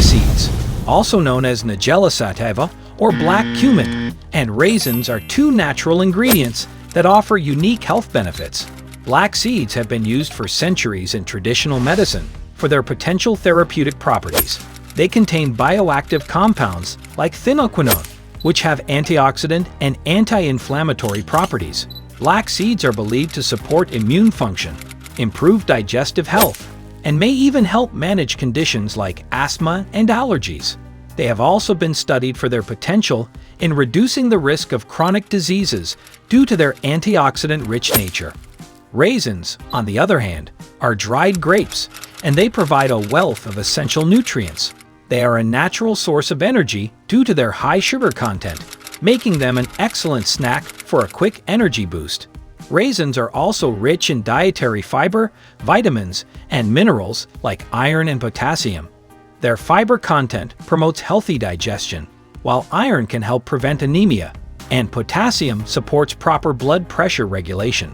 seeds, also known as Nigella sativa or black cumin, and raisins are two natural ingredients that offer unique health benefits. Black seeds have been used for centuries in traditional medicine for their potential therapeutic properties. They contain bioactive compounds like thymoquinone, which have antioxidant and anti-inflammatory properties. Black seeds are believed to support immune function, improve digestive health, and may even help manage conditions like asthma and allergies. They have also been studied for their potential in reducing the risk of chronic diseases due to their antioxidant-rich nature. Raisins, on the other hand, are dried grapes, and they provide a wealth of essential nutrients. They are a natural source of energy due to their high sugar content, making them an excellent snack for a quick energy boost. Raisins are also rich in dietary fiber, vitamins, and minerals like iron and potassium. Their fiber content promotes healthy digestion, while iron can help prevent anemia, and potassium supports proper blood pressure regulation.